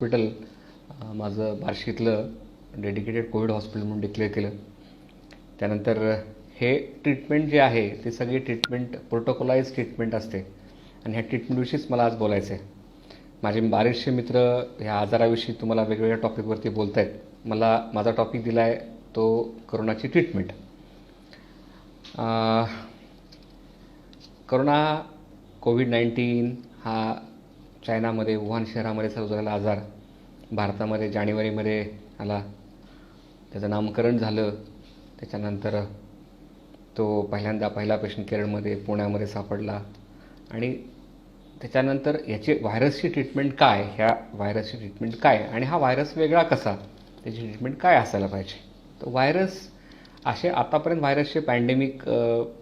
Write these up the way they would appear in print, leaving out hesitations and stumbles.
Hospital माझं बार्शीतलं dedicated Covid hospital म्हणून declare केलं. त्यानंतर हे ट्रीटमेंट जे आहे ते सगळी ट्रीटमेंट प्रोटोकॉलाइज ट्रीटमेंट असते आणि ह्या ट्रीटमेंटविषयीच मला आज बोलायचं आहे. माझे बरेचसे मित्र ह्या आजाराविषयी तुम्हाला वेगवेगळ्या टॉपिकवरती बोलत आहेत. माझा टॉपिक दिला आहे तो करोनाची ट्रीटमेंट. कोरोना कोविड-19 हा चायनामध्ये वुहान शहरामध्ये चालू झालेला आजार भारतामध्ये जानेवारीमध्ये आला. त्याचं नामकरण झालं. त्याच्यानंतर तो पहिला पेशंट केरळमध्ये पुण्यामध्ये सापडला आणि त्याच्यानंतर याची व्हायरसची ट्रीटमेंट काय, ह्या व्हायरसची ट्रीटमेंट काय आणि हा व्हायरस वेगळा कसा, त्याची ट्रीटमेंट काय असायला पाहिजे. तर व्हायरस असे आतापर्यंत व्हायरसचे पॅन्डेमिक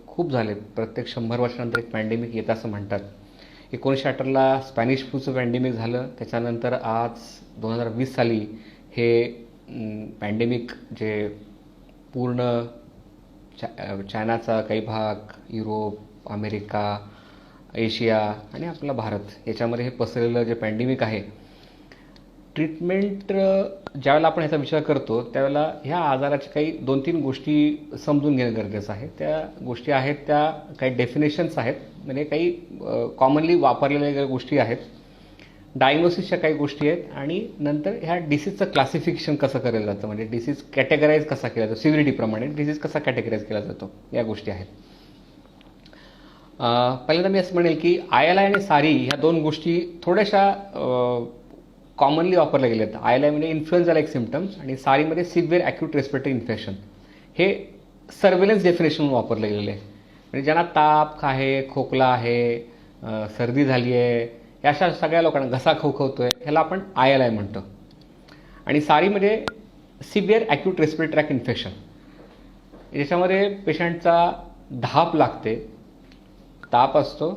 खूप झाले. प्रत्येक 100 वर्षानंतर एक पॅन्डेमिक येतं असं म्हणतात. 1918ला स्पॅनिश फ्लूचं पॅन्डेमिक झालं. त्याच्यानंतर आज 2020 साली हे पॅन्डेमिक जे पूर्ण चायनाचा काही भाग, युरोप, अमेरिका, एशिया आणि आपला भारत याच्यामध्ये हे पसरलेलं जे पॅन्डेमिक आहे, ट्रीटमेंट ज्यावेळेला आपण ह्याचा विचार करतो त्यावेळेला ह्या आजाराच्या काही 2-3 गोष्टी समजून घेणं गरजेचं आहे. त्या गोष्टी आहेत त्या काही डेफिनेशन्स आहेत, म्हणजे काही कॉमनली वापरलेल्या गोष्टी आहेत, डायग्नोसिसच्या काही गोष्टी आहेत आणि नंतर ह्या डिसीजचं क्लासिफिकेशन कसं केलं जातं, म्हणजे डिसीज कॅटेगराईज कसा केला जातो, सिव्हिरिटीप्रमाणे डिसीज कसा कॅटेगराईज केला जातो, या गोष्टी आहेत. पहिल्यांदा मी असं म्हणेल की ILI आणि सारी ह्या 2 गोष्टी थोड्याशा कॉमनली वापरल्या गेल्या आहेत. ILI म्हणजे इन्फ्लुएन्झा लाईक सिम्पटम्स आणि सारीमध्ये सिव्हिअर ॲक्यूट रेस्पिरेटरी इन्फेक्शन. हे सर्व्हेलन्स डेफिनेशन म्हणून वापरले गेलेले आहे. म्हणजे ज्यांना ताप आहे, खोकला आहे, सर्दी झाली आहे, या अशा सगळ्या लोकांना घसा खवखवतोय, ह्याला आपण ILI म्हणतो. आणि सारीमध्ये severe acute respiratory tract infection, याच्यामध्ये पेशंटचा धाप लागते, ताप असतो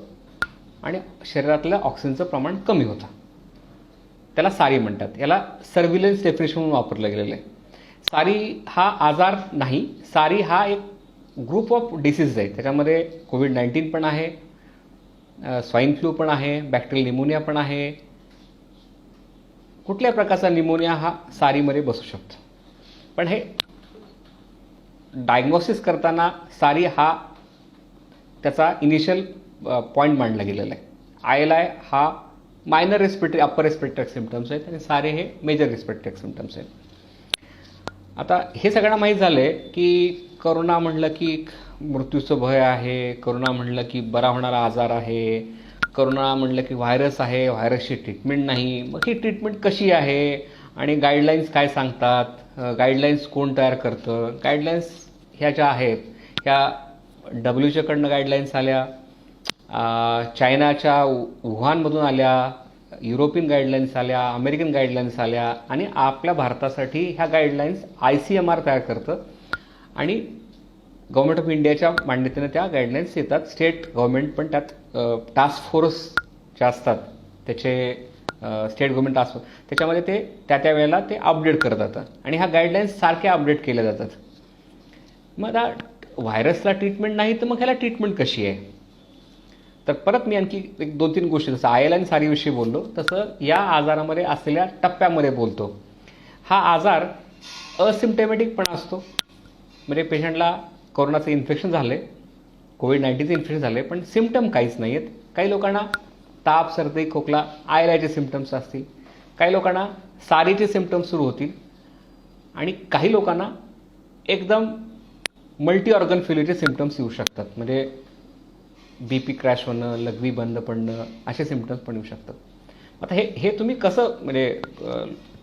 आणि शरीरातलं ऑक्सिजनचं प्रमाण कमी होतं, त्याला सारी म्हणतात. याला सर्व्हिलन्स डेफिनेशन म्हणून वापरलं गेलेलं आहे. सारी हा आजार नाही, सारी हा एक ग्रुप ऑफ डिसीज आहे. त्याच्यामध्ये कोविड-19 पण आहे, स्वाईन फ्लू पण आहे, बॅक्टेरियल निमोनिया पण आहे. कुठल्या प्रकारचा निमोनिया हा सारीमध्ये बसू शकतो. पण हे डायग्नोसिस करताना सारी हा त्याचा इनिशियल पॉईंट मांडला गेलेला आहे. ILI हा minor respiratory upper respiratory symptoms आहेत आणि सारे हे मेजर रेस्पिरेटरी सिम्पटम्स आहेत. आता हे सगळ्यांना माहीत झालं आहे की करोना म्हणलं की मृत्यूचं भय आहे, करोना म्हणलं की बरा होणारा आजार आहे, करोना म्हणलं की व्हायरस आहे, व्हायरसची ट्रीटमेंट नाही. मग ही ट्रीटमेंट कशी आहे आणि गाईडलाईन्स काय सांगतात, गाईडलाईन्स कोण तयार करतं. गाईडलाईन्स ह्या ज्या आहेत ह्या WHOकडनं गाईडलाईन्स आल्या, चायनाच्या वुहानमधून आल्या, युरोपियन गाईडलाईन्स आल्या, अमेरिकन गाईडलाईन्स आल्या आणि आपल्या भारतासाठी ह्या गाईडलाईन्स ICMR तयार करतं आणि गव्हर्नमेंट ऑफ इंडियाच्या मान्यतेनं त्या गाईडलाईन्स येतात. स्टेट गव्हर्नमेंट पण त्यात टास्क फोर्स ज्या असतात त्याचे स्टेट गव्हर्नमेंट टास्क फोर्स त्याच्यामध्ये ते त्या वेळेला ते अपडेट करत जातात आणि ह्या गाईडलाईन्स सारख्या अपडेट केल्या जातात. मग आता व्हायरसला ट्रीटमेंट नाही तर मग ह्याला ट्रीटमेंट कशी आहे. तर परत मी आणखी 1-2-3 गोष्टी, जसं ILI आणि सारीविषयी बोललो तसं या आजारामध्ये असलेल्या टप्प्यामध्ये बोलतो. हा आजार असिम्प्टमॅटिक पण असतो, म्हणजे पेशंटला कोरोनाचं इन्फेक्शन झालं आहे, कोविड-19चं इन्फेक्शन झालं आहे, पण सिम्पटम काहीच नाही आहेत. काही लोकांना ताप, सर्दी, खोकला ILIचे सिम्पटम्स असतील, काही लोकांना सारीचे सिम्पटम्स सुरू होतील आणि काही लोकांना एकदम मल्टी ऑर्गन फेल्युअरचे सिम्पटम्स येऊ शकतात. म्हणजे BP क्रॅश होणं, लघवी बंद पडणं, असे सिम्पटम्स पण येऊ शकतात. आता हे तुम्ही कसं, म्हणजे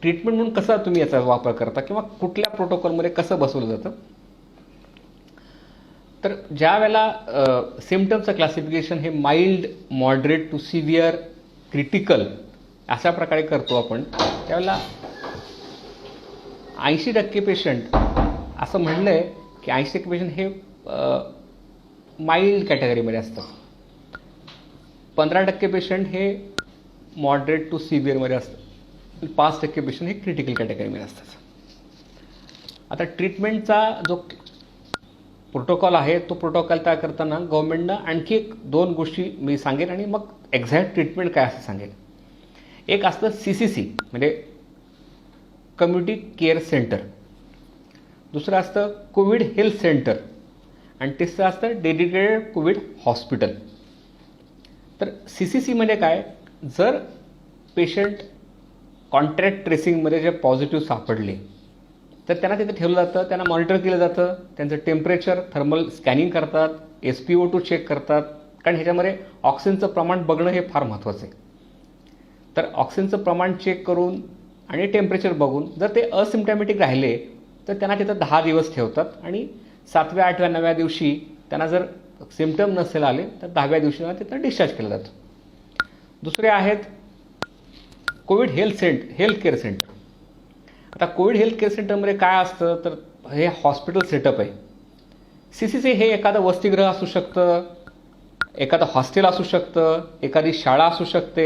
ट्रीटमेंट म्हणून कसं तुम्ही याचा वापर करता किंवा कुठल्या प्रोटोकॉलमध्ये कसं बसवलं जातं. तर ज्या वेळेला सिम्पटम्सचं क्लासिफिकेशन हे mild, moderate to severe, critical अशा प्रकारे करतो आपण, त्यावेळेला 80% पेशंट असं म्हणलं आहे की 80% पेशंट हे माइल्ड कॅटेगरीमध्ये असतात, 15% पेशंट हे मॉडरेट टू सिव्हिअरमध्ये असतात, 5% पेशंट हे क्रिटिकल कॅटेगरीमध्ये असतात. आता ट्रीटमेंटचा जो प्रोटोकॉल आहे तो प्रोटोकॉल तयार करताना गव्हर्नमेंटनं आणखी 2 गोष्टी मी सांगेन आणि मग एक्झॅक्ट ट्रीटमेंट काय असं सांगेल. एक असतं CCC म्हणजे कम्युनिटी केअर सेंटर, दुसरं असतं कोविड हेल्थ सेंटर आणि तिसरं असतं डेडिकेटेड कोविड हॉस्पिटल. तर CCC म्हणजे काय, जर पेशंट कॉन्टॅक्ट ट्रेसिंगमध्ये जे पॉझिटिव्ह सापडले तर त्यांना तिथे ठेवलं जातं, त्यांना मॉनिटर केलं जातं, त्यांचं टेम्परेचर थर्मल स्कॅनिंग करतात, SpO2 चेक करतात, कारण ह्याच्यामध्ये ऑक्सिजनचं प्रमाण बघणं हे फार महत्त्वाचं आहे. तर ऑक्सिजनचं प्रमाण चेक करून आणि टेम्परेचर बघून जर ते असिम्प्टॅमॅटिक राहिले तर त्यांना तिथं 10 दिवस ठेवतात आणि 7व्या, 8व्या, 9व्या दिवशी त्यांना जर सिम्पटम नसेल आले तर 10व्या दिवशी त्यांना तिथं डिस्चार्ज केलं जातं. दुसरे आहेत कोविड हेल्थ केअर सेंटर. आता कोविड हेल्थ केअर सेंटरमध्ये काय असतं तर हे हॉस्पिटल सेटअप आहे. CCC हे एखादं वसतिगृह असू शकतं, एखादं हॉस्टेल असू शकतं, एखादी शाळा असू शकते,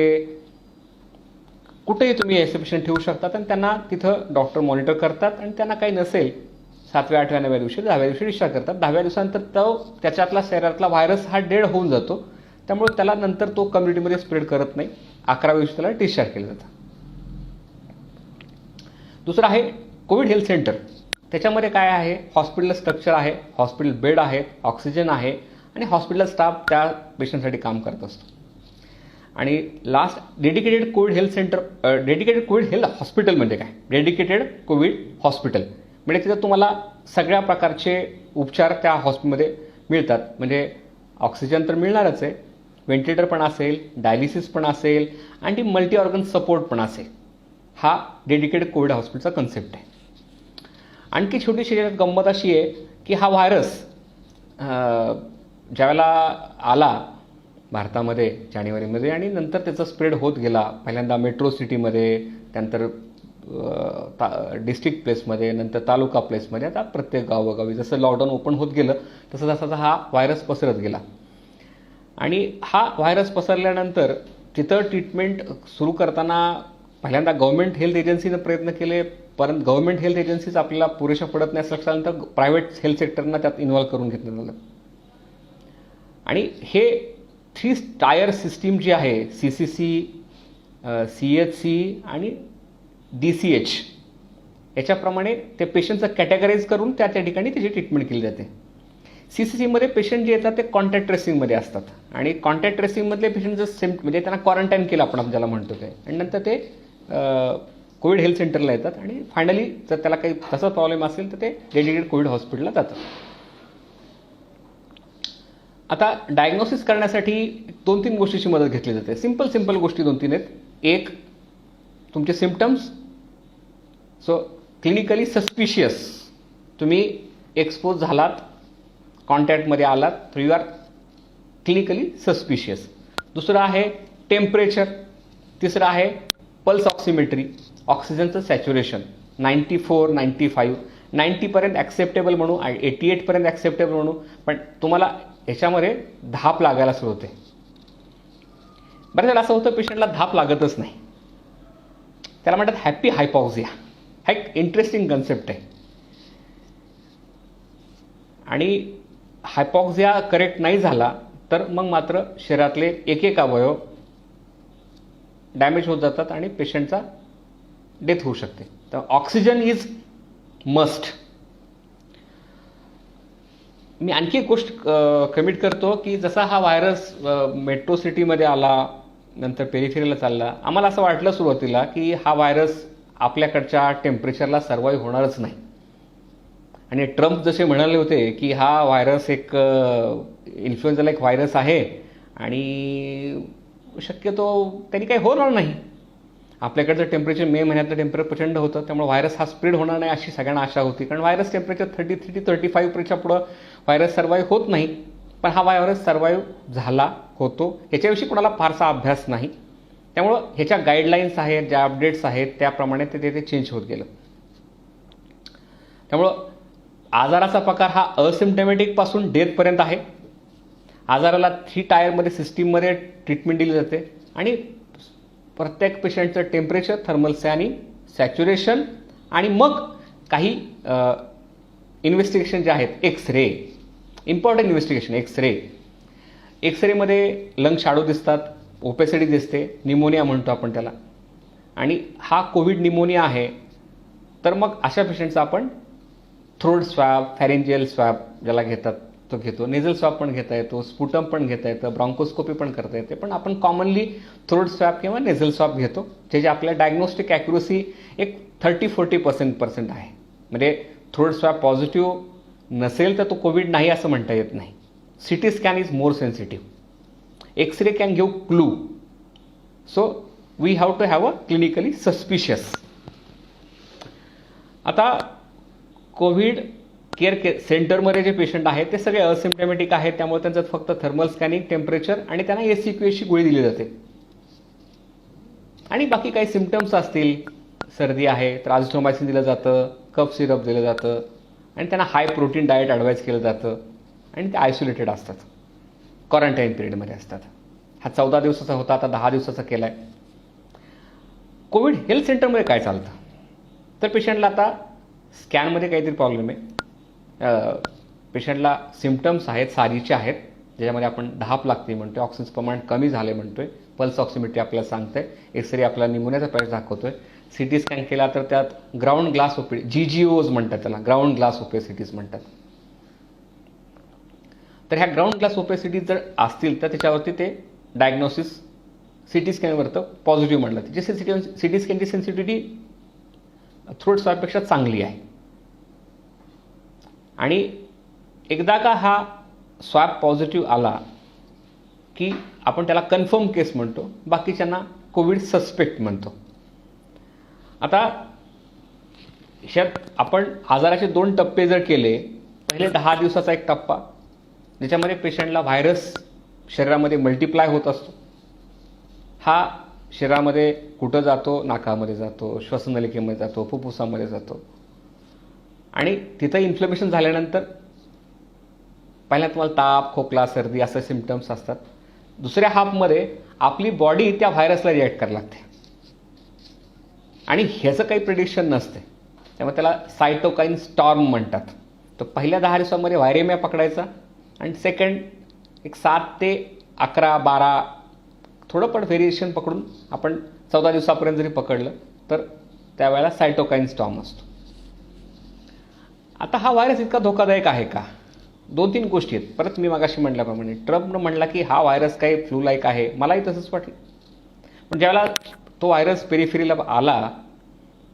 कुठेही तुम्ही ऐसे पेशंट ठेवू शकतात आणि त्यांना तिथं डॉक्टर मॉनिटर करतात आणि त्यांना काही नसेल 7व्या, 8व्या, 9व्या दिवशी 10व्या दिवशी डिस्चार्ज करतात. 10व्या दिवसानंतर तो त्याच्यातला शरीरातला व्हायरस हा डेड होऊन जातो, त्यामुळे त्याला नंतर तो कम्युनिटीमध्ये स्प्रेड करत नाही. 11व्या दिवशी त्याला डिस्चार्ज केलं जातं. दुसरं आहे कोविड हेल्थ सेंटर. त्याच्यामध्ये काय आहे, हॉस्पिटल स्ट्रक्चर आहे, हॉस्पिटल बेड आहे, ऑक्सिजन आहे आणि हॉस्पिटल स्टाफ त्या पेशंटसाठी काम करत असतो. आणि last dedicated Covid health centre, dedicated Covid health hospital म्हणजे काय, डेडिकेटेड कोविड हॉस्पिटल म्हणजे तिथं तुम्हाला सगळ्या प्रकारचे उपचार त्या हॉस्पिटलमध्ये मिळतात. म्हणजे ऑक्सिजन तर मिळणारच आहे, व्हेंटिलेटर पण असेल, डायलिसिस पण असेल आणि मल्टी ऑर्गन सपोर्ट पण असेल. हा डेडिकेटेड कोविड हॉस्पिटलचा कन्सेप्ट आहे. आणखी छोटीशी गंमत अशी आहे की हा व्हायरस ज्यावेळेला आला भारतामध्ये जानेवारीमध्ये आणि नंतर त्याचा स्प्रेड होत गेला, पहिल्यांदा मेट्रो सिटीमध्ये, त्यानंतर डिस्ट्रिक्ट प्लेसमध्ये, नंतर तालुका प्लेसमध्ये, आता प्रत्येक गावोगावी जसं लॉकडाऊन ओपन होत गेलं तसं तसा हा व्हायरस पसरत गेला. आणि हा व्हायरस पसरल्यानंतर तिथं ट्रीटमेंट सुरू करताना पहिल्यांदा गव्हर्नमेंट हेल्थ एजन्सीनं प्रयत्न केले, परंतु गव्हर्नमेंट हेल्थ एजन्सीज आपल्याला पुरेशा पडत नाही असं लक्षात प्रायव्हेट हेल्थ सेक्टरना त्यात इन्व्हॉल्व करून घेतलं झालं. आणि हे 3 टायर सिस्टीम जी आहे, CCC, CHC आणि DCH, याच्याप्रमाणे ते पेशंटचं कॅटेगराईज करून त्या ठिकाणी त्याची ट्रीटमेंट केली जाते. CCCमध्ये पेशंट जे येतात ते कॉन्टॅक्ट ट्रेसिंगमध्ये असतात आणि कॉन्टॅक्ट ट्रेसिंगमधले पेशंटचं म्हणजे त्यांना क्वारंटाईन केलं आपण ज्याला म्हणतो ते, आणि नंतर ते कोविड हेल्थ सेंटरला येतात आणि फायनली जर त्याला काही तसा प्रॉब्लेम असेल तर ते डेडिकेटेड कोविड हॉस्पिटलला जातात. आता डायग्नोसिस करण्यासाठी 2-3 गोष्टीची मदत घेतली जाते. सिंपल गोष्टी 2-3 आहेत. एक, तुमचे सिम्पटम्स. सो क्लिनिकली सस्पिशियस, तुम्ही एक्सपोज झालात, कॉन्टॅक्टमध्ये आलात, तर यू आर क्लिनिकली सस्पिशियस. दुसरं आहे टेम्परेचर. तिसरं आहे पल्स ऑक्सिमेट्री, ऑक्सिजनचं सॅच्युरेशन 94, 95, 90पर्यंत ॲक्सेप्टेबल म्हणू, 88पर्यंत ॲक्सेप्टेबल म्हणू, पण तुम्हाला ह्याच्यामध्ये धाप लागायला सुरू होते. बरं झालं असं होतं पेशंटला धाप लागतच नाही, त्याला म्हणतात हॅपी हायपॉक्सिया. हा एक इंटरेस्टिंग कन्सेप्ट आहे. आणि हायपॉक्सिया करेक्ट नाही झाला तर मग मात्र शरीरातले एक अवयव डॅमेज होत जातात आणि पेशंटचा डेथ होऊ शकते. तर ऑक्सिजन इज मस्ट. मी आणखी एक गोष्ट कमिट करतो की जसा हा व्हायरस मेट्रो सिटीमध्ये आला, नंतर पेरिफेरीला चालला, आम्हाला असं वाटलं सुरुवातीला की हा व्हायरस आपल्याकडच्या टेम्परेचरला सर्वाईव्ह होणारच नाही. आणि ट्रम्प जसे म्हणाले होते की हा व्हायरस एक इन्फ्लुएन्झाला एक व्हायरस आहे आणि शक्यतो त्यांनी काही होणार नाही. आपल्याकडचं टेम्परेचर मे महिन्यातलं टेम्परेचर प्रचंड होतं, त्यामुळे व्हायरस हा स्प्रेड होणार नाही अशी सगळ्यांना आशा होती, कारण व्हायरस टेम्परेचर 33-35 पुढं व्हायरस सर्वाईव्ह होत नाही. पण हा व्हायरस सर्वाईव्ह झाला, होतो, ह्याच्याविषयी कोणाला फारसा अभ्यास नाही. त्यामुळं ह्याच्या गाईडलाईन्स आहेत, ज्या अपडेट्स आहेत त्याप्रमाणे ते चेंज होत गेलं. त्यामुळं आजाराचा प्रकार हा असिम्प्टमॅटिकपासून डेथपर्यंत आहे. आजाराला 3 टायरमध्ये सिस्टीममध्ये ट्रीटमेंट दिली जाते आणि प्रत्येक पेशंटचं टेम्परेचर, थर्मल स्कॅनिंग, सॅच्युरेशन आणि मग काही इन्व्हेस्टिगेशन जे आहेत, एक्स-रे, इम्पॉर्टंट इन्व्हेस्टिगेशन, एक्स-रेमध्ये लंग शॅडो दिसतात, ओपेसिटी दिसते, निमोनिया म्हणतो आपण त्याला, आणि हा कोविड निमोनिया आहे, तर मग अशा पेशंटचा आपण थ्रोट स्वॅब, फॅरेंजियल स्वॅब ज्याला घेतात तो घेतो, नेझल स्वॅब पण घेता येतो, स्पुटम पण घेता येतं, ब्रॉन्कोस्कोपी पण करता येते, पण आपण कॉमनली थ्रोट स्वॅब किंवा नेझल स्वॅब घेतो, जे आपल्या डायग्नोस्टिक ॲक्युरसी एक 30-40% आहे. म्हणजे थ्रोट स्वॅब पॉझिटिव्ह नसेल तर तो कोविड नाही असं म्हणता येत नाही. CT scan is more sensitive. X-ray can give clue. So we have to have a clinically suspicious. आता कोविड केअर सेंटरमध्ये जे पेशंट आहेत ते सगळे असिम्प्टमॅटिक आहेत, त्यामुळे त्यांचं फक्त थर्मल स्कॅनिंग, टेम्परेचर आणि त्यांना ACQSची गोळी दिली जाते. आणि बाकी काही सिम्पटम्स असतील, सर्दी आहे तर अझिथ्रोमायसिन दिलं जातं, कफ सिरप दिलं जातं आणि त्यांना हाय प्रोटीन डाएट ॲडवाईज केलं जातं आणि ते आयसोलेटेड असतात, क्वारंटाईन पिरियडमध्ये असतात. हा 14 दिवसाचा होता, आता 10 दिवसाचा केला आहे. कोविड हेल्थ सेंटरमध्ये काय चालतं, तर पेशंटला आता स्कॅनमध्ये काहीतरी प्रॉब्लेम आहे, पेशंटला सिम्पटम्स आहेत, सारीचे आहेत, ज्याच्यामध्ये आपण धाप लागते म्हणतोय, ऑक्सिजन प्रमाण कमी झाले म्हणतोय, पल्स ऑक्सिमेट्री आपल्याला सांगतंय, एक्सरे आपल्याला निमोनियाचा प्रश्न दाखवतोय, CT स्कॅन केला तर त्यात ग्राउंड ग्लास GGOज म्हणतात, त्याला ग्राउंड ग्लास ओपेसिटीज म्हणतात. तर ह्या ग्राउंड ग्लास ओपेसिटीज जर असतील तर त्याच्यावरती ते डायग्नोसिस CT स्कॅनवरतं पॉझिटिव्ह म्हणलं. त्याची CT स्कॅनची सेन्सिटिव्हिटी थ्रोट स्वॅबपेक्षा चांगली आहे. आणि एकदा का हा स्वॅब पॉझिटिव्ह आला की आपण त्याला कन्फर्म केस म्हणतो, बाकीच्यांना कोविड सस्पेक्ट म्हणतो. आता ह्यात आपण आजाराचे 2 टप्पे जर केले, पहिले 10 दिवसाचा एक टप्पा ज्याच्यामध्ये पेशंटला व्हायरस शरीरामध्ये मल्टिप्लाय होत असतो. हा शरीरामध्ये कुठं जातो, नाकामध्ये जातो, श्वसननलिकेमध्ये जातो, फुफ्फुसामध्ये जातो आणि तिथं इन्फ्लेमेशन झाल्यानंतर पहिल्यांदा तुम्हाला ताप, खोकला, सर्दी असे सिम्पटम्स असतात. दुसऱ्या हाफमध्ये आपली बॉडी त्या व्हायरसला रिॲक्ट करायला लागते आणि ह्याचं काही प्रिडिक्शन नसते, त्यामुळे त्याला सायटोकाईन स्टॉर्म म्हणतात. तर पहिल्या 10 दिवसांमध्ये व्हायरेमिया पकडायचा आणि सेकंड एक 7 ते 11-12 थोडं पण व्हेरिएशन पकडून आपण 14 दिवसापर्यंत जरी पकडलं तर त्यावेळेला सायटोकाईन स्टॉर्म असतो. आता हा व्हायरस इतका धोकादायक आहे का? 2-3 गोष्टी आहेत. परत मी मागाशी म्हटल्याप्रमाणे ट्रम्पनं म्हटला की हा व्हायरस काही फ्लू लाईक आहे, मलाही तसंच वाटलं. पण ज्यावेळेला तो व्हायरस पेरिफेरीला आला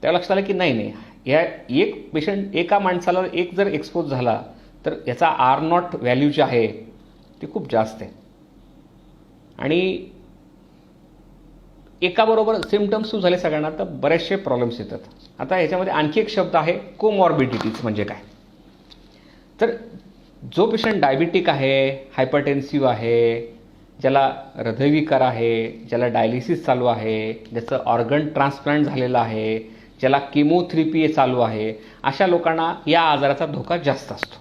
त्यावेळेला लक्षात आलं की नाही, या एक पेशंट, एका माणसाला एक जर एक्सपोज झाला तर याचा R0 व्हॅल्यू जी आहे ती खूप जास्त आहे आणि एकाबरोबर सिम्पटम्स सुरू झाले सगळ्यांना तर बरेचसे प्रॉब्लेम्स येतात. आता ह्याच्यामध्ये आणखी एक शब्द आहे कोमॉर्बिडिटीज. म्हणजे काय, तर जो पेशंट डायबिटिक आहे, हायपरटेन्सिव्ह आहे, ज्याला हृदयविकार आहे, ज्याला डायलिसिस चालू आहे, ज्याचं ऑर्गन ट्रान्सप्लांट झालेलं आहे, ज्याला किमोथेरपी चालू आहे, अशा लोकांना या आजाराचा धोका जास्त असतो.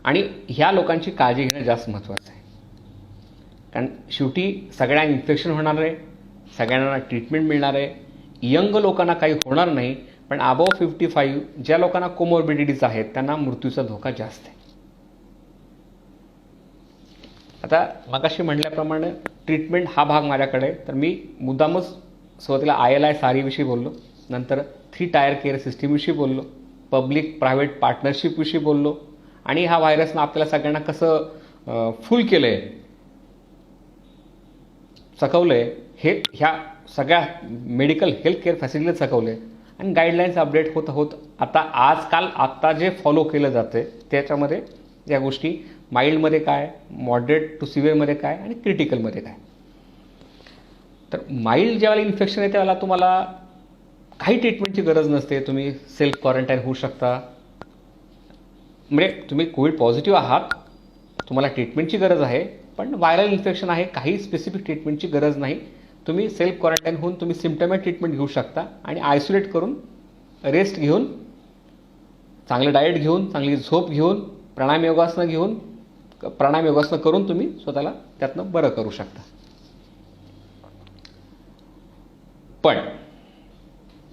आणि ह्या लोकांची काळजी घेणं जास्त महत्त्वाचं आहे, कारण शेवटी सगळ्यांना इन्फेक्शन होणार आहे, सगळ्यांना ट्रीटमेंट मिळणार आहे. यंग लोकांना काही होणार नाही, पण अबोव्ह 55 ज्या लोकांना कोमॉर्बिडिटीज आहेत त्यांना मृत्यूचा धोका जास्त आहे. आता मगाशी म्हटल्याप्रमाणे ट्रीटमेंट हा भाग माझ्याकडे, तर मी मुद्दामच सुरुवातीला ILI सारीविषयी बोललो, नंतर 3 टायर केअर सिस्टीमविषयी बोललो, पब्लिक प्रायव्हेट पार्टनरशिपविषयी बोललो आणि हा व्हायरसनं आपल्याला सगळ्यांना कसं फुल केलं आहे, चकवलं आहे, हे ह्या सगळ्या मेडिकल हेल्थ केअर फॅसिलिटीला चकवलं आहे. आणि गाईडलाईन्स अपडेट होत होत आता जे फॉलो केलं जातं त्याच्यामध्ये या गोष्टी माइल्डमध्ये काय, मॉडरेट टू सिव्हिअरमध्ये काय आणि क्रिटिकलमध्ये काय. तर माइल्ड ज्यावेळेला इन्फेक्शन आहे त्यावेळेला तुम्हाला काही ट्रीटमेंटची गरज नसते, तुम्ही सेल्फ क्वारंटाईन होऊ शकता. म्हणजे तुम्ही कोविड पॉझिटिव्ह आहात, तुम्हाला ट्रीटमेंटची गरज आहे, पण व्हायरल इन्फेक्शन आहे, काही स्पेसिफिक ट्रीटमेंटची गरज नाही. तुम्ही सेल्फ क्वारंटाईन होऊन तुम्ही सिम्पटमॅटिक ट्रीटमेंट घेऊ शकता आणि आयसोलेट करून, रेस्ट घेऊन, चांगलं डाएट घेऊन, चांगली झोप घेऊन, प्राणायाम योगासनं करून तुम्ही स्वतःला त्यातनं बरं करू शकता. पण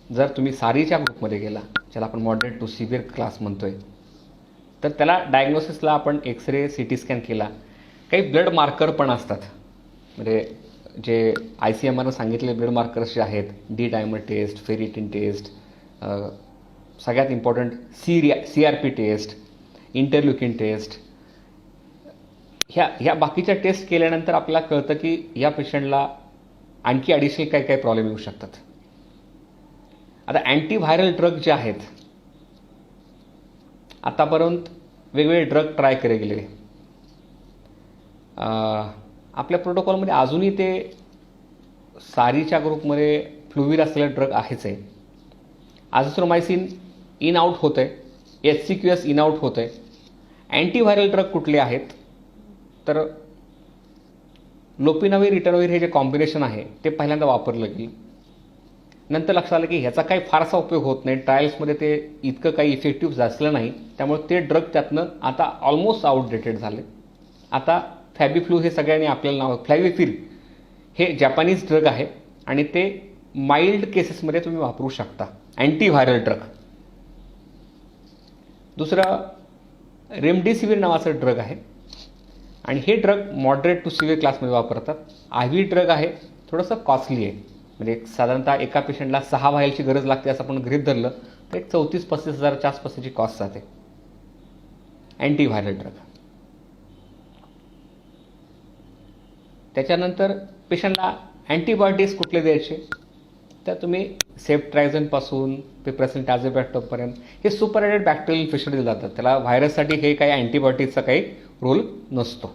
जर तुम्ही सारीच्या ग्रुपमध्ये गेला, ज्याला आपण मॉडरेट टू सिव्हिअर क्लास म्हणतोय, तर त्याला डायग्नोसिसला आपण एक्सरे, CT स्कॅन केला, काही ब्लड मार्कर पण असतात. म्हणजे जे ICMRनं सांगितलेले ब्लड मार्कर्स जे आहेत, D dimer test, ferritin test, सगळ्यात important CRP test, interleukin test, ह्या बाकीच्या टेस्ट केल्यानंतर आपल्याला कळतं की या पेशंटला आणखी ॲडिशनल काही काही प्रॉब्लेम येऊ शकतात. आता अँटीव्हायरल ड्रग जे आहेत, आतापर्यंत वेगवेगळे ड्रग ट्राय केले गेले. आपल्या प्रोटोकॉलमध्ये अजूनही ते सारीच्या ग्रुपमध्ये फ्लुव्हिर असलेला ड्रग आहेच आहे. अझिथ्रोमायसिन इन आउट होतं आहे, HCQS इन आउट होतं आहे. अँटीव्हायरल ड्रग कुठले आहेत तर लोपिनावीर रिटनोवीर हे जे कॉम्बिनेशन आहे ते पहिल्यांदा वापरलं गेलं. नंतर लक्षात आलं की ह्याचा काही फारसा उपयोग होत नाही, ट्रायल्समध्ये ते इतकं काही इफेक्टिव्ह असलं नाही, त्यामुळे ते ड्रग त्यातनं आता ऑलमोस्ट आउटडेटेड झाले. आता फॅबिफ्लू हे सगळ्यांनी आपल्याला नाव, फ्लॅविफिर हे जॅपानीज ड्रग आहे आणि ते माइल्ड केसेसमध्ये तुम्ही वापरू शकता, अँटीव्हायरल ड्रग. दुसरं रेमडेसिवीर नावाचं ड्रग आहे आणि हे ड्रग मॉडरेट टू सिव्हिअर क्लासमध्ये वापरतात. IV ड्रग आहे, थोडंसं कॉस्टली आहे, म्हणजे साधारणतः एका पेशंटला 6 व्हायलची गरज लागते असं आपण गृहीत धरलं तर एक 34-35 हजाराच्या आसपास त्याची कॉस्ट जाते. Antiviral drug. त्याच्यानंतर पेशंटला अँटीबायोटिक्स कुठले द्यायचे तर तुम्ही सेफ्ट्रायझनपासून पिप्रसिन टाझोबॅक्टमपर्यंत हे सुपरएडेड बॅक्टेरियल इन्फेक्शन दिले जातात. त्याला व्हायरससाठी हे काही अँटीबायोटिक्सचा काही रोल नसतो.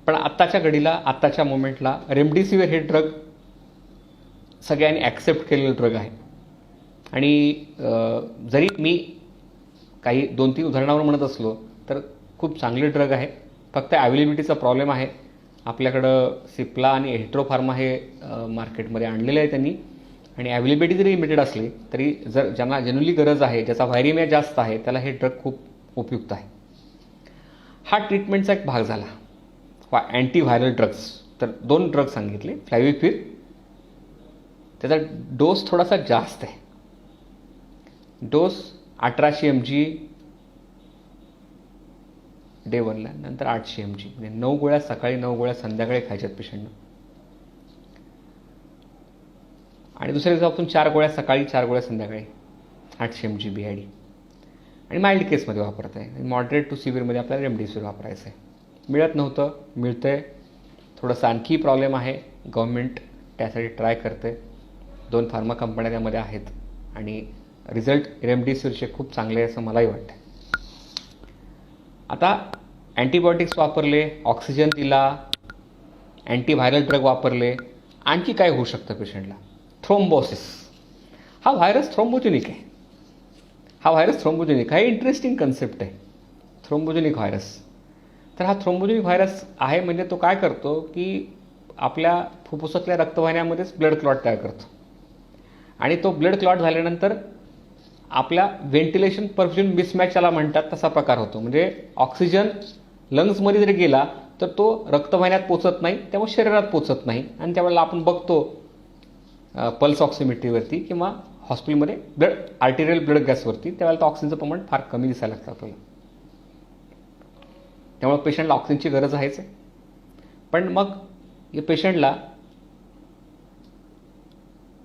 पण आत्ताच्या घडीला, आत्ताच्या मोमेंटला रेमडेसिवीर हे ड्रग सगळ्यांनी ॲक्सेप्ट केलेलं ड्रग आहे. आणि जरी मी काही 2-3 उदाहरणावर म्हणत असलो तर खूप चांगले ड्रग आहे. फक्त अवेलेबिलिटीचा प्रॉब्लेम आहे. आपल्याकडं सिप्ला आणि हेट्रोफार्मा हे मार्केटमध्ये आणलेले आहे त्यांनी, आणि अवेलेबिलिटी जरी लिमिटेड असली तरी ज्यांना जनरली गरज आहे, ज्याचा व्हायरिमिया जास्त आहे, त्याला हे ड्रग खूप उपयुक्त आहे. हा ट्रीटमेंटचा एक भाग झाला अँटीव्हायरल ड्रग्स. तर 2 ड्रग सांगितले, फ्लॅविफिर त्याचा डोस थोडासा जास्त आहे. डोस 1800 mg डे 1ला, नंतर 800 mg, म्हणजे 9 गोळ्या सकाळी, 9 गोळ्या संध्याकाळी खायच्यात पेशंटनं. आणि दुसऱ्या दिवशी आपण 4 गोळ्या सकाळी, 4 गोळ्या संध्याकाळी, 800 mg BID. आणि माइल्ड केसमध्ये वापरत आहे. मॉडरेट टू सिव्हिअरमध्ये आपल्याला रेमडेसिवीर वापरायचं आहे. मिळत नव्हतं, मिळतंय. थोडंसं आणखी प्रॉब्लेम आहे, गव्हर्नमेंट त्यासाठी ट्राय करते. 2 फार्मा कंपन्या त्यामध्ये आहेत आणि रिझल्ट रेमडेसिवीरचे खूप चांगले आहे असं मलाही वाटतं. आता अँटीबायोटिक्स वापरले, ऑक्सिजन दिला, अँटीव्हायरल ड्रग वापरले, आणखी काय होऊ शकतं पेशंटला? थ्रोम्बोसिस. हा व्हायरस थ्रोम्बोजेनिक आहे. हा इंटरेस्टिंग कन्सेप्ट आहे, थ्रोम्बोजेनिक व्हायरस. तर हा थ्रोम्बोजेनिक व्हायरस आहे म्हणजे तो काय करतो की आपल्या फुफ्फुसातल्या रक्तवाहिन्यामध्येच ब्लड क्लॉट तयार करतो आणि तो ब्लड क्लॉट झाल्यानंतर आपल्या व्हेंटिलेशन परफ्युजन मिसमॅच याला म्हणतात, तसा प्रकार होतो. म्हणजे ऑक्सिजन लंग्समध्ये जरी गेला तर तो रक्तवाहिन्यात पोचत नाही, त्यामुळे शरीरात पोचत नाही. आणि त्यावेळेला आपण बघतो पल्स ऑक्सिमेट्रीवरती किंवा हॉस्पिटलमध्ये आर्टेरियल ब्लड गॅसवरती, त्यावेळेला तो ऑक्सिजनचं प्रमाण फार कमी दिसायला लागतं आपल्याला. त्यामुळे पेशंटला ऑक्सिजनची गरज आहेच आहे. पण मग या पेशंटला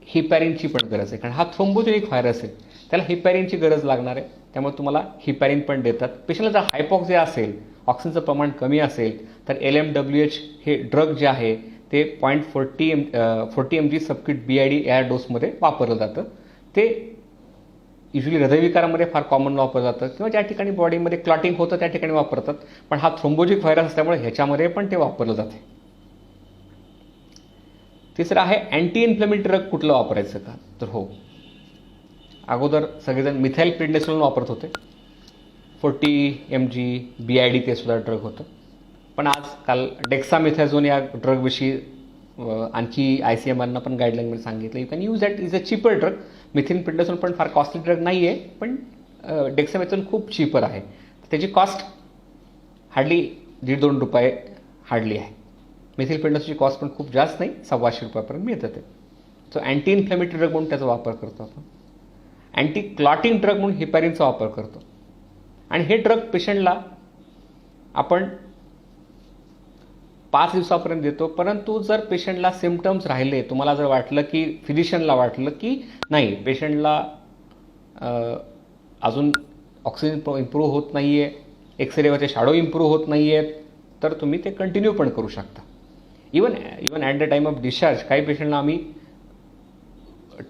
हिपॅरिनची पण गरज आहे, कारण हा थ्रोम्बोजेनिक व्हायरस आहे, त्याला हिपॅरिनची गरज लागणार आहे. त्यामुळे तुम्हाला हिपॅरिन पण देतात. पेशंटला जर हायपॉक्सिया असेल, ऑक्सिजनचं प्रमाण कमी असेल तर LMWH हे ड्रग जे आहे ते 0.40 mg सबक्यूट BID या डोसमध्ये वापरलं जातं. ते युजली हृदयविकारामध्ये फार कॉमन वापरलं जातं किंवा ज्या ठिकाणी बॉडीमध्ये क्लॉटिंग होतं त्या ठिकाणी वापरतात. पण हा थ्रोम्बोजिक व्हायरस असल्यामुळे ह्याच्यामध्ये पण ते वापरलं जाते. तिसरं आहे अँटी इन्फ्लेमेटरी ड्रग कुठलं वापरायचं का? तर हो, अगोदर सगळेजण मिथाइल प्रेडनिसोलोन वापरत होते. 40 mg BID ते सुद्धा ड्रग होतं. पण आजकाल डेक्सामेथॅझोन या ड्रगविषयी आणखी ICMRनं पण गाईडलाईनमध्ये सांगितलं, you can use that, is a cheaper drug. मिथिन prednisolone पण फार कॉस्टली ड्रग नाही आहे, पण डेक्सामेथॅझोन खूप चिपर आहे. त्याची कॉस्ट हार्डली ₹1.5-2 हार्डली आहे. मिथिल प्रेडनिसोलची कॉस्ट पण खूप जास्त नाही, ₹1,200 मिळतं ते. सो अँटी इन्फ्लेमेटरी ड्रग म्हणून त्याचा वापर करतो आपण. अँटी क्लॉटिंग ड्रग म्हणून हिपॅरिनचा वापर करतो. आणि हे ड्रग पेशंटला आपण 5 दिवसापर्यंत देतो. परंतु जर पेशंटला सिम्पटम्स राहिले, तुम्हाला जर वाटलं की फिजिशियनला वाटलं की नाही पेशंटला अजून ऑक्सिजन इम्प्रूव्ह होत नाही आहे, एक्सरेवरचे शॅडो इम्प्रूव्ह होत नाही आहेत, तर तुम्ही ते कंटिन्यू पण करू शकता. Even at the time of discharge काही पेशंटला आम्ही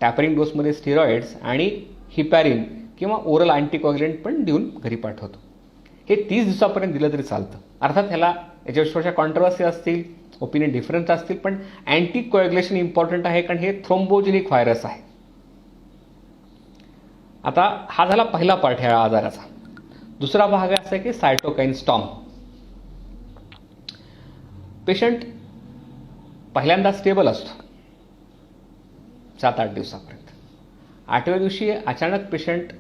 टॅपरिंग डोसमध्ये स्टिरॉइड्स आणि हिपॅरिन किंवा ओरल अँटीकॉग्युलंट पण देऊन घरी पाठवतो. हे 30 दिवसापर्यंत दिलं तरी चालतं. अर्थात ह्याला याच्याविषयी कॉन्ट्रोवर्सी असतील, ओपिनियन डिफरन्स असतील, पण अँटीकोॲग्युलेशन इम्पॉर्टंट आहे कारण हे थ्रोम्बोजेनिक व्हायरस आहे. आता हा झाला पहिला पार्ट ह्या आजाराचा. दुसरा भाग असा आहे की सायटोकाईन स्टॉर्म. पेशंट पहिल्यांदा स्टेबल असतो 7-8 दिवसापर्यंत. 8व्या दिवशी अचानक पेशंटचं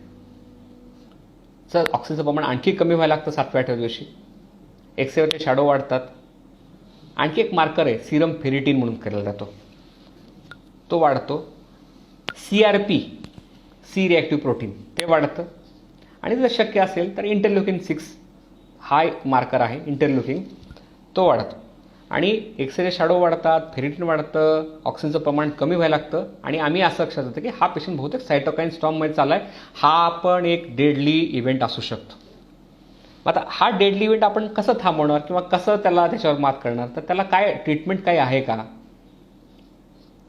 ऑक्सिजनचं प्रमाण आणखी कमी व्हायला लागतं. 7व्या-8व्या दिवशी एक्सरेवरचे शॅडो वाढतात. आणखी एक मार्कर आहे सिरम फेरिटीन म्हणून केला जातो, तो वाढतो. CRP सी रिॲक्टिव्ह प्रोटीन ते वाढतं. आणि जर शक्य असेल तर इंटरल्युकिन 6 हा मार्कर आहे इंटरल्युकिन, तो वाढतो. आणि एक्सरे शॅडो वाढतात, फेरिटीन वाढतं, ऑक्सिजनचं प्रमाण कमी व्हायला लागतं. आणि आम्ही असं लक्षात येतं की हा पेशंट बहुतेक सायटोकाईन स्टॉर्ममध्ये चालला आहे. हा पण एक डेडली इव्हेंट असू शकतो. आता हा डेडली इव्हेंट आपण कसं थांबवणार किंवा कसं त्याच्यावर मात करणार, तर त्याला काय ट्रीटमेंट काही आहे का?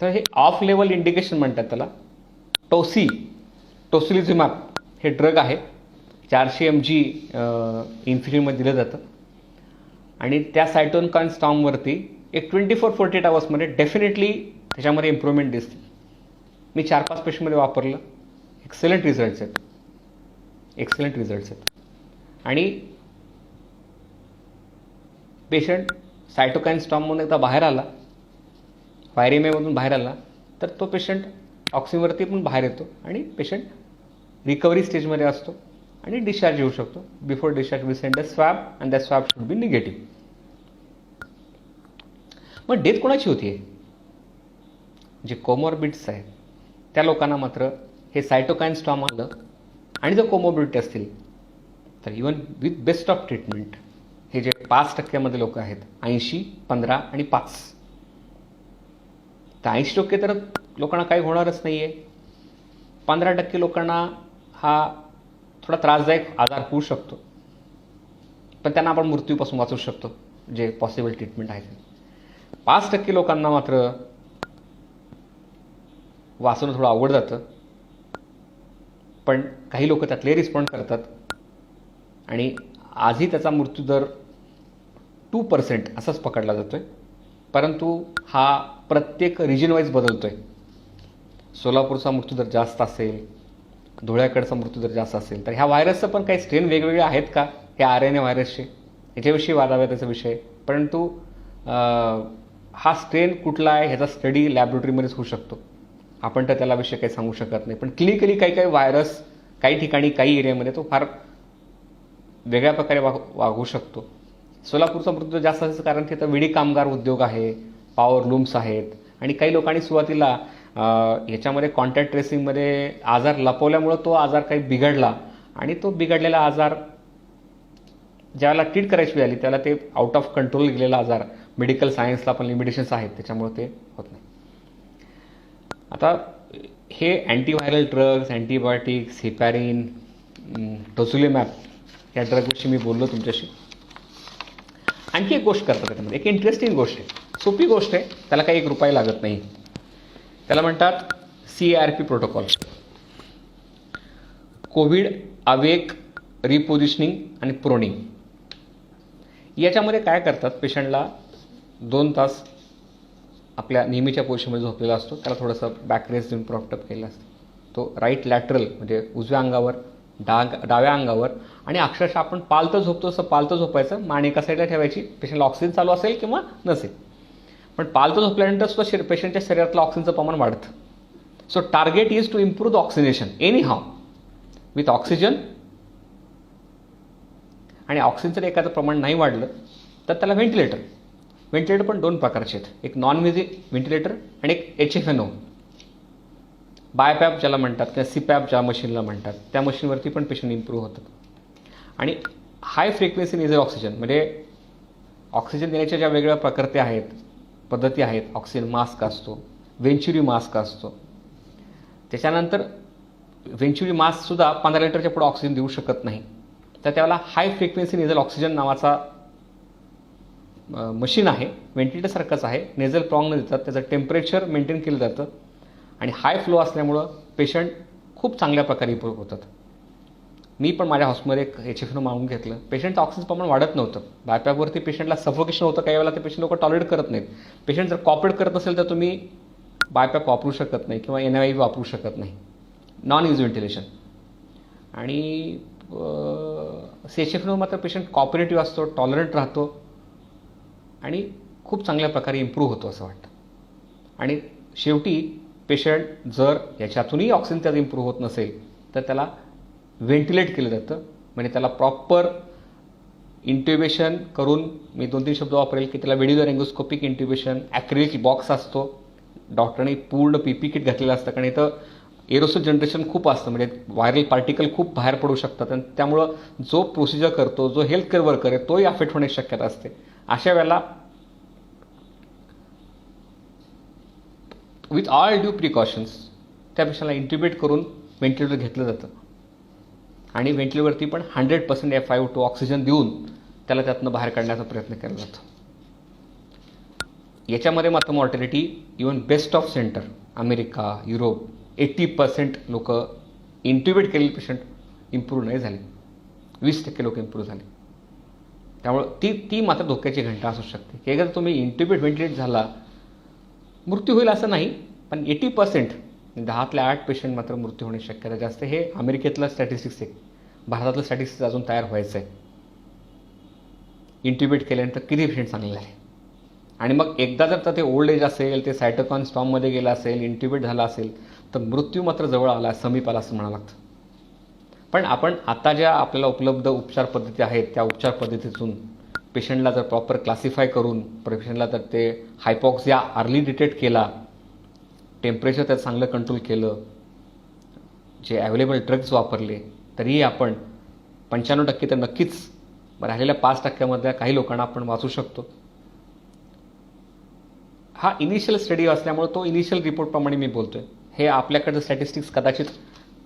तर हे ऑफ लेवल इंडिकेशन म्हणतात त्याला. टोसिलिझुमॅब हे ड्रग आहे, 400 mg इन्फ्युजनमध्ये दिलं जातं. आणि त्या सायटोकाईन स्टॉर्मवरती एक 24-48 आवर्समध्ये डेफिनेटली त्याच्यामध्ये इम्प्रूव्हमेंट दिसते. मी 4-5 पेशंटमध्ये वापरलं, एक्सलंट रिझल्ट्स आहेत. आणि पेशंट सायटोकाईन स्टॉर्ममधून एकदा बाहेर आला, वायरेमियामधून बाहेर आला, तर तो पेशंट ऑक्सिजनवरती पण बाहेर येतो आणि पेशंट रिकव्हरी स्टेजमध्ये असतो आणि डिस्चार्ज येऊ शकतो. Before discharge we send a swab and that swab should be negative. मग डेथ कोणाची होती आहे? जे कोमॉर्बिड्स आहेत त्या लोकांना मात्र हे सायटोकाईन स्टॉर्म आलं आणि जर कोमॉर्बिडिटी असतील तर even with best of treatment हे जे 5% लोक आहेत, 80, 15 आणि 5, तर 80% तर लोकांना काही होणारच नाही आहे. 15% लोकांना हा थोडा त्रासदायक आजार होऊ शकतो, पण त्यांना आपण मृत्यूपासून वाचवू शकतो जे पॉसिबल ट्रीटमेंट आहे. 5% लोकांना मात्र वाचवणं थोडं अवघड जातं, पण काही लोक त्यातले रिस्पॉन्ड करतात आणि आजही त्याचा मृत्यूदर 2% असाच पकडला जातो आहे. परंतु हा प्रत्येक रिजन वाईज बदलतो आहे. सोलापूरचा मृत्यूदर जास्त असेल, धुळ्याकडचा मृत्यूदर जास्त असेल, तर ह्या व्हायरसचं पण काही स्ट्रेन वेगवेगळे आहेत का हे RNA व्हायरसचे, याच्याविषयी वादावादाचा विषय. परंतु हा स्ट्रेन कुठला आहे ह्याचा स्टडी लॅबोरेटरीमध्येच होऊ शकतो. आपण तर त्याला विषय काही सांगू शकत नाही. पण क्लिनिकली काही व्हायरस काही ठिकाणी काही एरियामध्ये तो फार वेगळ्या प्रकारे वागू शकतो. सोलापूरचा मृत्यू जास्त असायचं कारण तिथं विडी कामगार उद्योग आहे, पॉवर लूम्स आहेत. आणि काही लोकांनी सुरुवातीला ह्याच्यामध्ये कॉन्टॅक्ट ट्रेसिंगमध्ये आजार लपवल्यामुळं तो आजार काही बिघडला आणि तो बिघडलेला आजार ज्यावेळेला ट्रीट करायची वेळ आली त्याला ते आउट ऑफ कंट्रोल गेलेला आजार. मेडिकल सायन्सला पण लिमिटेशन्स आहेत, त्याच्यामुळे ते होत नाही. आता हे अँटीव्हायरल ड्रग्स, अँटीबायोटिक्स, हिपॅरिन, टोसिलिझुमॅब या ड्रगविषयी मी बोललो तुमच्याशी. आणखी एक गोष्ट करतात त्याच्यामध्ये, एक इंटरेस्टिंग गोष्ट आहे, सोपी गोष्ट आहे, त्याला काही 1 रुपया लागत नाही. त्याला म्हणतात CRP प्रोटोकॉल, कोविड अवेक रिपोझिशनिंग आणि प्रोनिंग. याच्यामध्ये काय करतात, पेशंटला 2 तास आपल्या नेहमीच्या पोझिशनमध्ये झोपलेला असतो, त्याला थोडंसं बॅक रेस्ट देऊन प्रॉप्टअप केलेला असतो. तो राईट लॅटरल म्हणजे उजव्या अंगावर, डाव्या अंगावर, आणि अक्षरशः आपण पालतं झोपतो तसं पालतं झोपायचं. मान एका साईडला ठेवायची, पेशंटला ऑक्सिजन चालू असेल किंवा नसेल. पण पालतं झोपल्यानंतर सुद्धा पेशंटच्या शरीरातलं ऑक्सिजनचं प्रमाण वाढतं. So target is to improve the oxygenation anyhow with oxygen. आणि ऑक्सिजनचं एखादं प्रमाण नाही वाढलं तर त्याला व्हेंटिलेटर पण 2 प्रकारचे आहेत, एक नॉन व्हेंटिलेटर आणि एक HFNO. बायपॅप ज्याला म्हणतात किंवा CPAP ज्या मशीनला म्हणतात, त्या मशीनवरती पण पेशंट इम्प्रूव्ह होतात. आणि हाय फ्रिक्वेन्सी नेझल ऑक्सिजन म्हणजे ऑक्सिजन देण्याच्या ज्या वेगवेगळ्या प्रकृती आहेत, पद्धती आहेत, ऑक्सिजन मास्क असतो, वेंचुरी मास्क असतो, त्याच्यानंतर वेंचुरी मास्कसुद्धा 15 लिटरच्या पुढे ऑक्सिजन देऊ शकत नाही. तर त्याला हाय फ्रिक्वेन्सी नेझल ऑक्सिजन नावाचा मशीन आहे, व्हेंटिलेटरसारखंच आहे, नेझल प्रॉंगनं देतात, त्याचं टेम्परेचर मेंटेन केलं जातं आणि हाय फ्लो असल्यामुळं पेशंट खूप चांगल्या प्रकारे इम्प्रूव्ह होतात. मी पण माझ्या हॉस्पिटलमध्ये एक HFNO मागून घेतलं. पेशंटचं ऑक्सिजन प्रमाण वाढत नव्हतं. बायपॅकवरती पेशंटला सफोकेशन होतं, काही वेळेला ते पेशंट लोक टॉलरेट करत नाहीत. पेशंट जर कॉपरेट करत असेल तर तुम्ही बायपॅक वापरू शकत नाही किंवा NIV वापरू शकत नाही, नॉन यूज व्हेंटिलेशन. आणि HFNO मात्र पेशंट कॉपरेटिव्ह असतो, टॉलरंट राहतो आणि खूप चांगल्या प्रकारे इम्प्रूव्ह होतो असं वाटतं. आणि शेवटी पेशंट जर याच्यातूनही ऑक्सिजन त्याचं इम्प्रूव्ह होत नसेल तर त्याला व्हेंटिलेट केलं जातं. म्हणजे त्याला प्रॉपर इंट्युबेशन करून, मी 2-3 शब्द वापरेल की त्याला व्हेडिओलर एंगोस्कोपिक इंट्युबेशन, ॲक्रिलिक बॉक्स असतो, डॉक्टरने पूर्ण PPE किट घातलेलं असतं, कारण इथं एरोसोल जनरेशन खूप असतं, म्हणजे व्हायरल पार्टिकल खूप बाहेर पडू शकतात आणि त्यामुळं जो प्रोसिजर करतो, जो हेल्थ केअर वर्कर आहे, तोही अफेक्ट होण्याची शक्यता असते. अशा वेळेला विथ ऑल ड्यू प्रिकॉशन्स त्या पेशंटला इंट्युबेट करून व्हेंटिलेटर घेतलं जातं आणि व्हेंटिलेटरवरती पण 100% FiO2 ऑक्सिजन देऊन त्याला त्यातनं बाहेर काढण्याचा प्रयत्न केला जातो. याच्यामध्ये मात्र mortality even best of centre, America, Europe, 80% लोक इंट्युबेट केलेले पेशंट इम्प्रूव्ह नाही झाले, 20% लोक इम्प्रूव्ह झाले. त्यामुळं ती मात्र धोक्याची घंटा असू शकते की एकदा तुम्ही इंट्युबेट व्हेंटिलेट झाला, मृत्यू होईल असं नाही, पण 80% 10तल्या 8 पेशंट मात्र मृत्यू होण्याची शक्यता जास्त. हे अमेरिकेतलं स्टॅटिस्टिक्स आहे, भारतातलं स्टॅटिस्टिक्स अजून तयार व्हायचं आहे. इंट्युबेट केल्यानंतर किती पेशंट चांगले झाले. आणि मग एकदा जर ते ओल्ड एज असेल, ते सायटोकाइन स्टॉर्ममध्ये गेलं असेल, इंट्युबेट झाला असेल, तर मृत्यू मात्र जवळ आला, समीप आला असं म्हणावं लागतं. पण आपण आता ज्या आपल्याला उपलब्ध उपचार पद्धती आहेत, त्या उपचार पद्धतीतून पेशंटला जर प्रॉपर क्लासिफाय करून पेशंटला जर ते हायपॉक्सिया अर्ली डिटेक्ट केला, टेम्परेचर त्यात चांगलं कंट्रोल केलं, जे अवेलेबल ड्रग्ज वापरले, तरीही आपण 95% तर नक्कीच, राहिलेल्या 5% काही लोकांना आपण वाचू शकतो. हा इनिशियल स्टडी असल्यामुळे तो इनिशियल रिपोर्टप्रमाणे मी बोलतोय. हे आपल्याकडचं स्टॅटिस्टिक्स कदाचित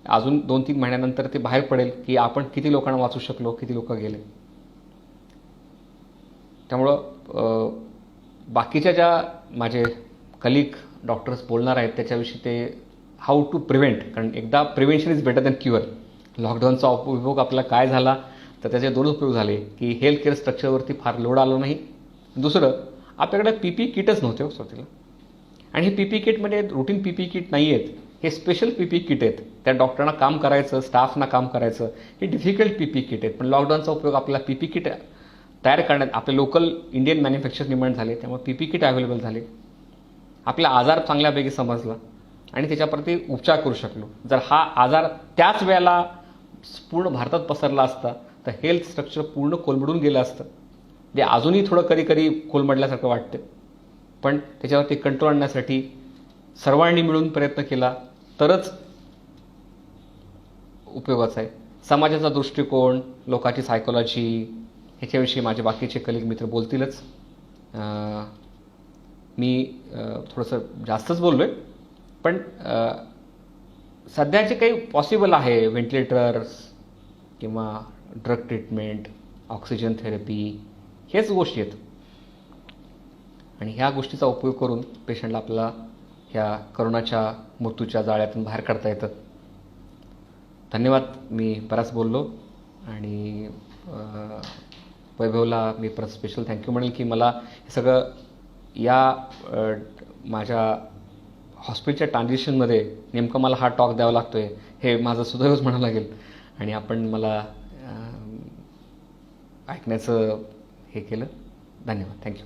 अजून 2-3 महिन्यानंतर ते बाहेर पडेल की आपण किती लोकांना वाचू शकलो, किती लोक गेले. त्यामुळं बाकीच्या ज्या माझे कलिग डॉक्टर्स बोलणार आहेत त्याच्याविषयी ते हाऊ टू प्रिव्हेंट, कारण एकदा prevention is better than cure. लॉकडाऊनचा उपयोग आपला काय झाला तर त्याचे 2 उपयोग झाले की हेल्थ केअर स्ट्रक्चरवरती फार लोड आलो नाही. दुसरं, आपल्याकडे PPE किटच नव्हते हो सुरुवातीला, आणि हे PPE किटमध्ये रुटीन PPE किट नाही आहेत, हे स्पेशल PPE किट आहेत. त्या डॉक्टरांना काम करायचं, स्टाफना काम करायचं, हे डिफिकल्ट PPE किट आहेत. पण लॉकडाऊनचा उपयोग आपल्याला PPE किट तयार करण्यात आपले लोकल इंडियन मॅन्युफॅक्चर डिमांड झाले, त्यामुळे PPE किट अवेलेबल झाले. आपला आजार चांगल्यापैकी समजला आणि त्याच्याप्रती उपचार करू शकलो. जर हा आजार त्याच वेळेला पूर्ण भारतात पसरला असता तर हेल्थ स्ट्रक्चर पूर्ण कोलमडून गेलं असतं. ते अजूनही थोडं कधी कोलमडल्यासारखं वाटतं, पण त्याच्यावरती कंट्रोल आणण्यासाठी सर्वांनी मिळून प्रयत्न केला तरच उपयोगाचा आहे. समाजाचा दृष्टिकोन, लोकांची सायकोलॉजी, ह्याच्याविषयी माझे बाकीचे कलिग मित्र बोलतीलच. मी थोडंसं जास्तच बोललो आहे, पण सध्याचे काही पॉसिबल आहे व्हेंटिलेटर्स किंवा ड्रग ट्रीटमेंट, ऑक्सिजन थेरपी, हेच गोष्टी आहेत. आणि ह्या गोष्टीचा उपयोग करून पेशंटला आपल्याला ह्या करोनाच्या मृत्यूच्या जाळ्यातून बाहेर काढता येतं. धन्यवाद. मी बराच बोललो आणि वैभवला मी परत स्पेशल थँक्यू म्हणेल की मला हे सगळं या माझ्या हॉस्पिटलच्या ट्रान्झिशनमध्ये नेमकं मला हा टॉक द्यावा लागतो आहे, हे माझं सुदैवच म्हणावं लागेल. आणि आपण मला ऐकण्याचं हे केलं. धन्यवाद. थँक्यू.